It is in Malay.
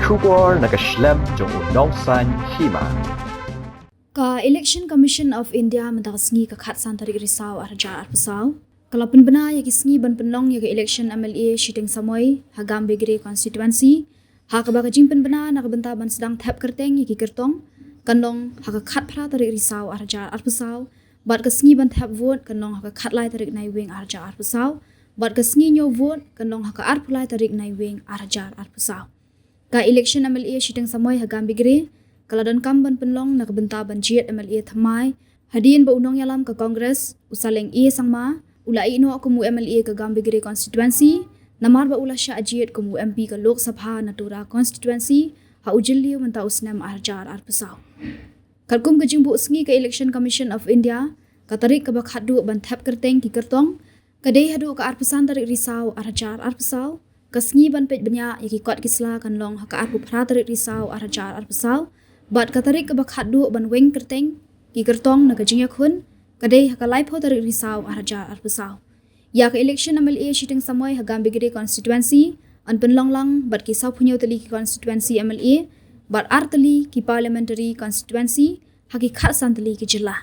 Trubor nakaslem jong unongsan Hima. Ka Election Commission of India mendaksngi ka khatsan Tarik risau arja arpasau. Kalau penbena ya kisngi ban penlong ya election MLA shiteng samoy ha Gambegre constituency ha ka baga jing penbena nak benta ban sedang tap kerteng ya kertong kanong ha ka khat phra Tarik risau arja arpasau bat ka sngi ban tap vote kanong ha ka khat lai Tarik Naiwieng arja arpasau bat ka sngi Ñiew vote kanong ha ka arpulai Tarik Naiwieng arja arpasau. Ka election MLA shiteng samoy ha Gambegre kalau dan kamban penlong nak benta ban Jied MLA thamai hadian ba unong yalam ka Congress usaleng sangma ulai no kumu MLA ka Gambegre constituency namar ba ula sha Jied kumu MP ka Lok Sabha Natura constituency ha ujilli menta usnam arjar arpasau. Kalkum ka jingbu sngi ka Election Commission of India ka Tarik ka bakhadu ban thap kerteng ki kertong ka dei hadu ka arpasan Tarik risau arjar arpasau ka sngi ban pej banya yaki kot kisla kan long ha ka arpu phra Tarik risau arjar arpasau bat ka Tarik ka bakhadu ban weng kerteng ki kertong na ka jingya khun kadai ha ka laipo Tarik risau arja arpasau ya ka election MLA shiteng samoy ha Gambegre constituency an penlong lang bat ki sau phunyo tali ki constituency MLA bat artali ki parliamentary constituency ha ki khat santali ki jilla